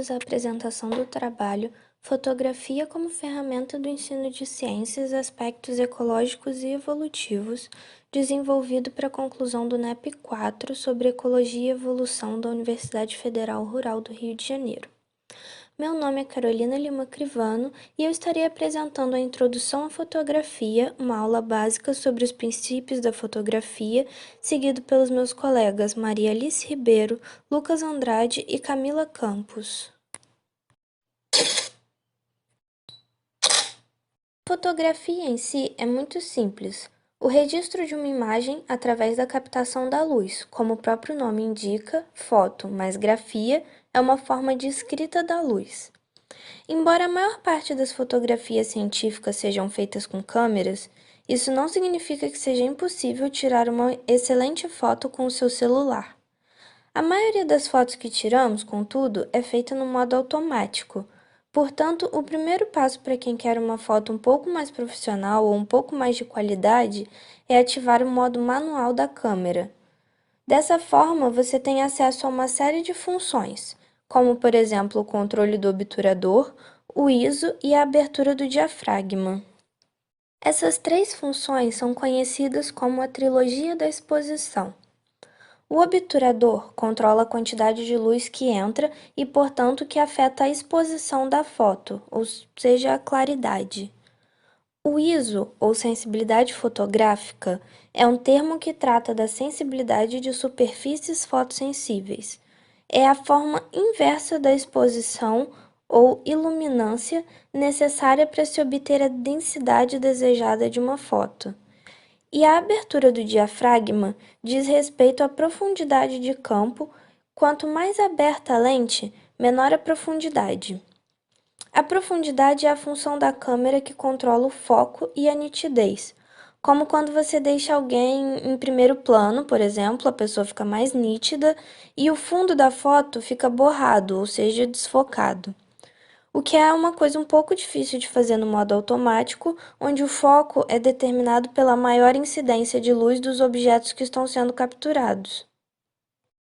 bem-vindos à apresentação do trabalho Fotografia como ferramenta do ensino de ciências, aspectos ecológicos e evolutivos, desenvolvido para a conclusão do NEP 4 sobre Ecologia e Evolução da Universidade Federal Rural do Rio de Janeiro. Meu nome é Carolina Lima Crivano e eu estarei apresentando a Introdução à Fotografia, uma aula básica sobre os princípios da fotografia, seguido pelos meus colegas Maria Alice Ribeiro, Lucas Andrade e Camila Campos. Fotografia em si é muito simples. O registro de uma imagem através da captação da luz, como o próprio nome indica, foto mais grafia é uma forma de escrita da luz. Embora a maior parte das fotografias científicas sejam feitas com câmeras, isso não significa que seja impossível tirar uma excelente foto com o seu celular. A maioria das fotos que tiramos, contudo, é feita no modo automático. Portanto, o primeiro passo para quem quer uma foto um pouco mais profissional ou um pouco mais de qualidade é ativar o modo manual da câmera. Dessa forma, você tem acesso a uma série de funções, como, por exemplo, o controle do obturador, o ISO e a abertura do diafragma. Essas três funções são conhecidas como a trilogia da exposição. O obturador controla a quantidade de luz que entra e, portanto, que afeta a exposição da foto, ou seja, a claridade. O ISO, ou sensibilidade fotográfica, é um termo que trata da sensibilidade de superfícies fotossensíveis. É a forma inversa da exposição ou iluminância necessária para se obter a densidade desejada de uma foto. E a abertura do diafragma diz respeito à profundidade de campo. Quanto mais aberta a lente, menor a profundidade. A profundidade é a função da câmera que controla o foco e a nitidez. Como quando você deixa alguém em primeiro plano, por exemplo, a pessoa fica mais nítida e o fundo da foto fica borrado, ou seja, desfocado. O que é uma coisa um pouco difícil de fazer no modo automático, onde o foco é determinado pela maior incidência de luz dos objetos que estão sendo capturados.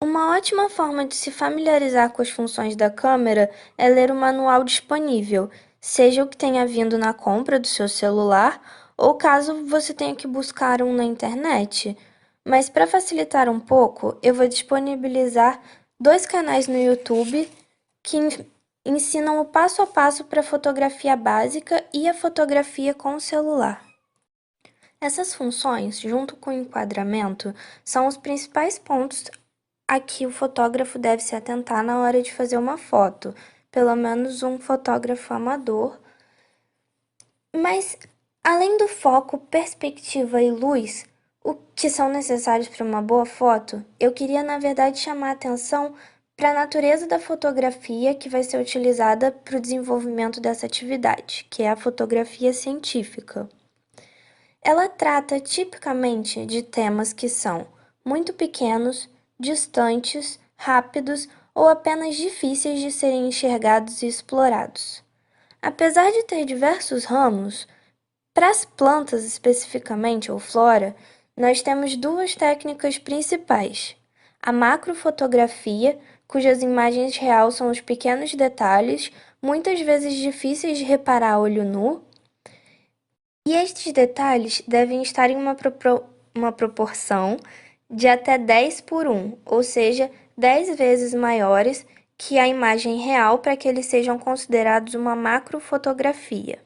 Uma ótima forma de se familiarizar com as funções da câmera é ler o manual disponível, seja o que tenha vindo na compra do seu celular ou caso você tenha que buscar um na internet. Mas para facilitar um pouco, eu vou disponibilizar 2 canais no YouTube que ensinam o passo a passo para a fotografia básica e a fotografia com o celular. Essas funções, junto com o enquadramento, são os principais pontos a que o fotógrafo deve se atentar na hora de fazer uma foto, pelo menos um fotógrafo amador. Mas, além do foco, perspectiva e luz, o que são necessários para uma boa foto, eu queria, na verdade, chamar a atenção para a natureza da fotografia que vai ser utilizada para o desenvolvimento dessa atividade, que é a fotografia científica. Ela trata tipicamente de temas que são muito pequenos, distantes, rápidos ou apenas difíceis de serem enxergados e explorados. Apesar de ter diversos ramos, para as plantas especificamente, ou flora, nós temos duas técnicas principais: a macrofotografia, cujas imagens realçam os pequenos detalhes, muitas vezes difíceis de reparar a olho nu, e estes detalhes devem estar em uma proporção de até 10:1, ou seja, 10 vezes maiores que a imagem real para que eles sejam considerados uma macrofotografia.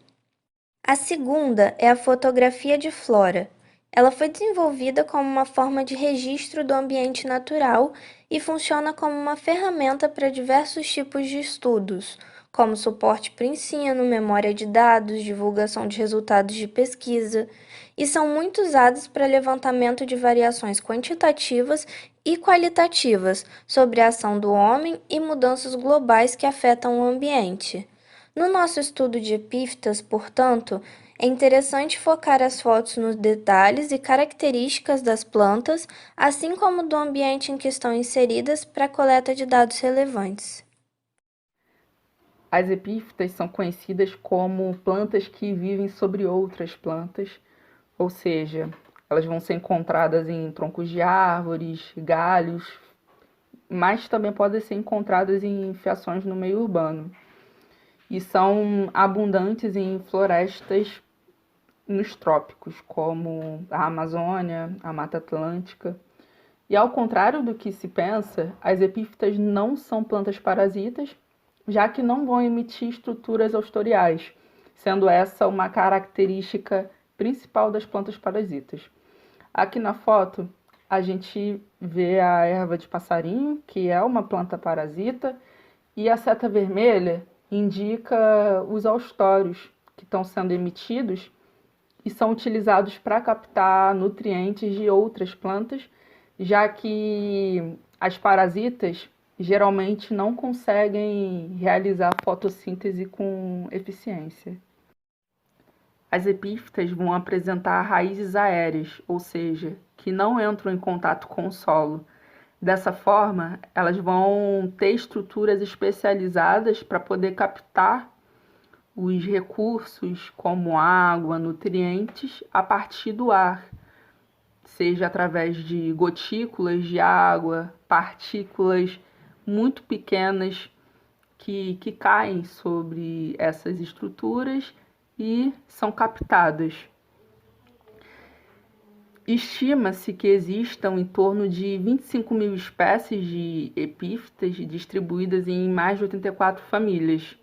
A segunda é a fotografia de flora. Ela foi desenvolvida como uma forma de registro do ambiente natural e funciona como uma ferramenta para diversos tipos de estudos, como suporte para ensino, memória de dados, divulgação de resultados de pesquisa, e são muito usadas para levantamento de variações quantitativas e qualitativas sobre a ação do homem e mudanças globais que afetam o ambiente. No nosso estudo de epífitas, portanto, é interessante focar as fotos nos detalhes e características das plantas, assim como do ambiente em que estão inseridas para a coleta de dados relevantes. As epífitas são conhecidas como plantas que vivem sobre outras plantas, ou seja, elas vão ser encontradas em troncos de árvores, galhos, mas também podem ser encontradas em fiações no meio urbano e são abundantes em florestas nos trópicos, como a Amazônia, a Mata Atlântica. E ao contrário do que se pensa, as epífitas não são plantas parasitas, já que não vão emitir estruturas ostoriais, sendo essa uma característica principal das plantas parasitas. Aqui na foto, a gente vê a erva de passarinho, que é uma planta parasita, e a seta vermelha indica os austórios que estão sendo emitidos e são utilizados para captar nutrientes de outras plantas, já que as parasitas geralmente não conseguem realizar fotossíntese com eficiência. As epífitas vão apresentar raízes aéreas, ou seja, que não entram em contato com o solo. Dessa forma, elas vão ter estruturas especializadas para poder captar os recursos como água, nutrientes, a partir do ar, seja através de gotículas de água, partículas muito pequenas que caem sobre essas estruturas e são captadas. Estima-se que existam em torno de 25 mil espécies de epífitas distribuídas em mais de 84 famílias.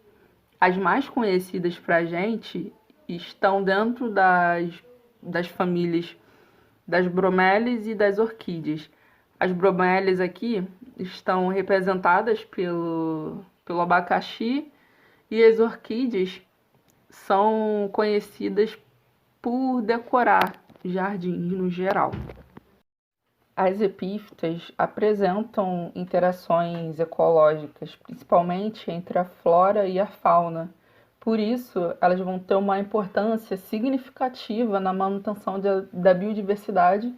As mais conhecidas para a gente estão dentro das famílias das bromélias e das orquídeas. As bromélias aqui estão representadas pelo abacaxi e as orquídeas são conhecidas por decorar jardins no geral. As epífitas apresentam interações ecológicas, principalmente entre a flora e a fauna. Por isso, elas vão ter uma importância significativa na manutenção da biodiversidade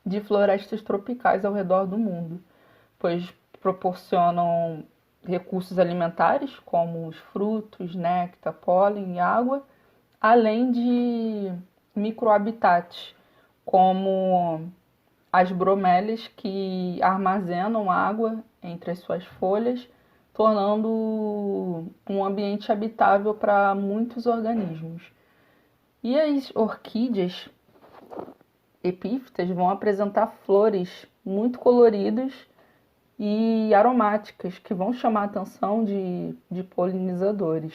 de florestas tropicais ao redor do mundo, pois proporcionam recursos alimentares, como os frutos, néctar, pólen e água, além de microhabitats, como as bromélias, que armazenam água entre as suas folhas, tornando um ambiente habitável para muitos organismos. E as orquídeas epífitas vão apresentar flores muito coloridas e aromáticas, que vão chamar a atenção de polinizadores.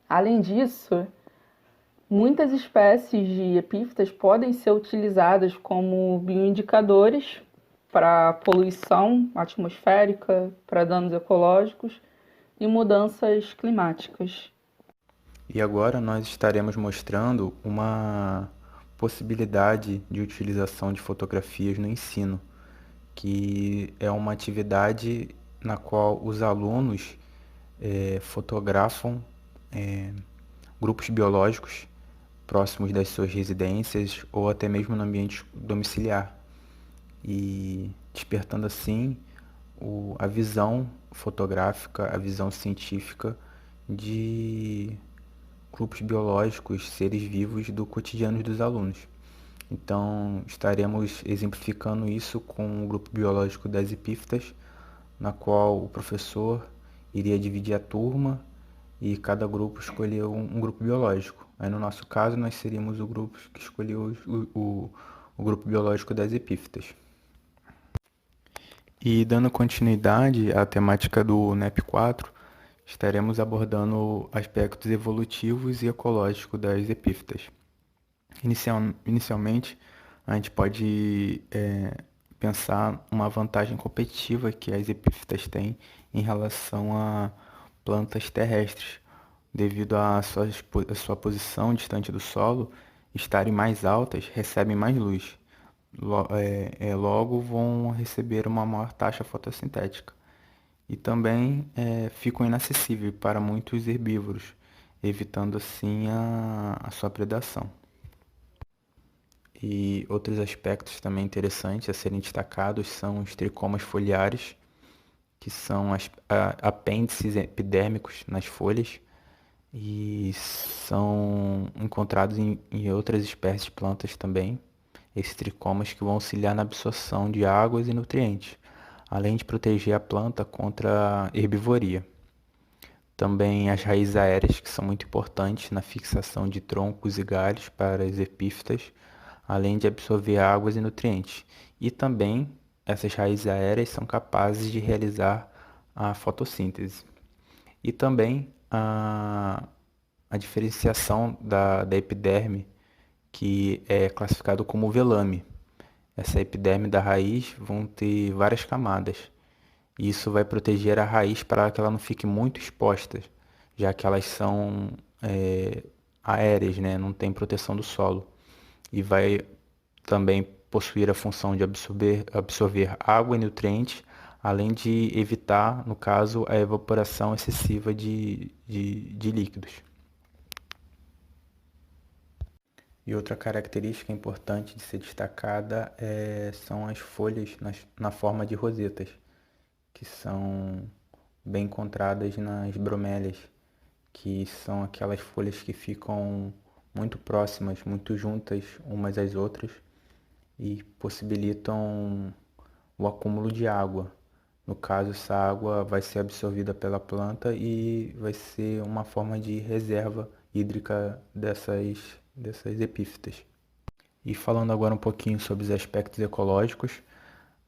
Além disso, muitas espécies de epífitas podem ser utilizadas como bioindicadores para poluição atmosférica, para danos ecológicos e mudanças climáticas. E agora nós estaremos mostrando uma possibilidade de utilização de fotografias no ensino, que é uma atividade na qual os alunos fotografam grupos biológicos próximos das suas residências ou até mesmo no ambiente domiciliar, e despertando assim a visão fotográfica, a visão científica de grupos biológicos, seres vivos do cotidiano dos alunos. Então, estaremos exemplificando isso com o grupo biológico das epífitas, na qual o professor iria dividir a turma e cada grupo escolheu um grupo biológico. Aí, no nosso caso, nós seríamos o grupo que escolheu o grupo biológico das epífitas. E dando continuidade à temática do NEP 4, estaremos abordando aspectos evolutivos e ecológicos das epífitas. Inicialmente, a gente pode pensar uma vantagem competitiva que as epífitas têm em relação a plantas terrestres, devido à sua posição distante do solo, estarem mais altas, recebem mais luz. Logo vão receber uma maior taxa fotossintética. E também ficam inacessíveis para muitos herbívoros, evitando assim a sua predação. E outros aspectos também interessantes a serem destacados são os tricomas foliares, que são apêndices epidérmicos nas folhas e são encontrados em outras espécies de plantas também, esses tricomas que vão auxiliar na absorção de águas e nutrientes, além de proteger a planta contra herbivoria. Também as raízes aéreas, que são muito importantes na fixação de troncos e galhos para as epífitas, além de absorver águas e nutrientes. E também essas raízes aéreas são capazes de realizar a fotossíntese. E também a diferenciação da epiderme, que é classificado como velame. Essa epiderme da raiz vão ter várias camadas. E isso vai proteger a raiz para que ela não fique muito exposta, já que elas são aéreas, né? Não tem proteção do solo. E vai também possuir a função de absorver água e nutrientes, além de evitar, no caso, a evaporação excessiva de líquidos. E outra característica importante de ser destacada são as folhas na forma de rosetas, que são bem encontradas nas bromélias, que são aquelas folhas que ficam muito próximas, muito juntas umas às outras e possibilitam o acúmulo de água. No caso, essa água vai ser absorvida pela planta e vai ser uma forma de reserva hídrica dessas epífitas. E falando agora um pouquinho sobre os aspectos ecológicos,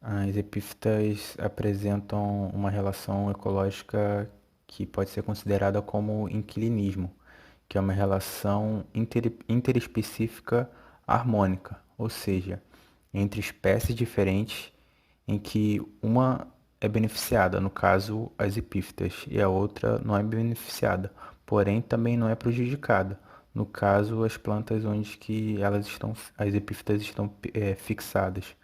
as epífitas apresentam uma relação ecológica que pode ser considerada como inquilinismo, que é uma relação interespecífica harmônica, ou seja, entre espécies diferentes em que uma é beneficiada, no caso as epífitas, e a outra não é beneficiada, porém também não é prejudicada, no caso as plantas onde que as epífitas estão fixadas.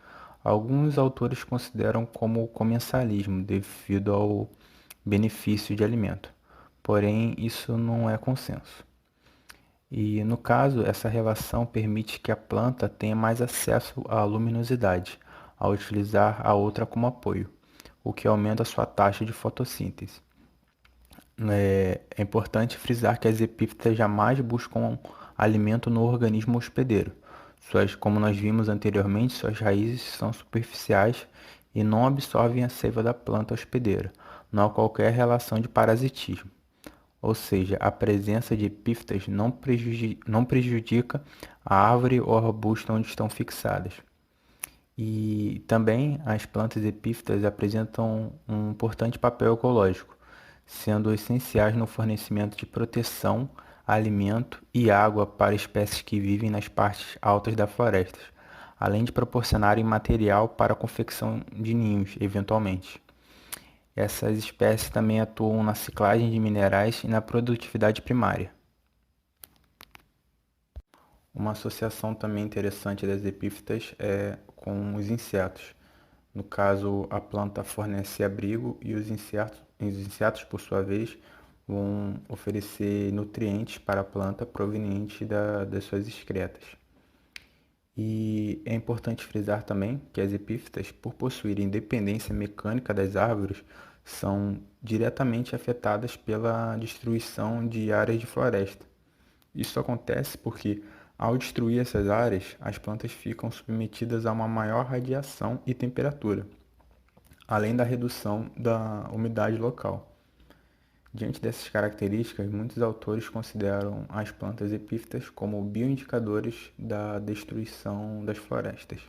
Alguns autores consideram como comensalismo devido ao benefício de alimento, porém isso não é consenso. E no caso, essa relação permite que a planta tenha mais acesso à luminosidade ao utilizar a outra como apoio, o que aumenta a sua taxa de fotossíntese. É importante frisar que as epífitas jamais buscam alimento no organismo hospedeiro. Como nós vimos anteriormente, suas raízes são superficiais e não absorvem a seiva da planta hospedeira. Não há qualquer relação de parasitismo. Ou seja, a presença de epífitas não prejudica a árvore ou arbusto onde estão fixadas. E também as plantas epífitas apresentam um importante papel ecológico, sendo essenciais no fornecimento de proteção, alimento e água para espécies que vivem nas partes altas das florestas, além de proporcionarem material para a confecção de ninhos, eventualmente. Essas espécies também atuam na ciclagem de minerais e na produtividade primária. Uma associação também interessante das epífitas é com os insetos. No caso, a planta fornece abrigo e os insetos, por sua vez, vão oferecer nutrientes para a planta provenientes das suas excretas. E é importante frisar também que as epífitas, por possuírem dependência mecânica das árvores, são diretamente afetadas pela destruição de áreas de floresta. Isso acontece porque, ao destruir essas áreas, as plantas ficam submetidas a uma maior radiação e temperatura, além da redução da umidade local. Diante dessas características, muitos autores consideram as plantas epífitas como bioindicadores da destruição das florestas.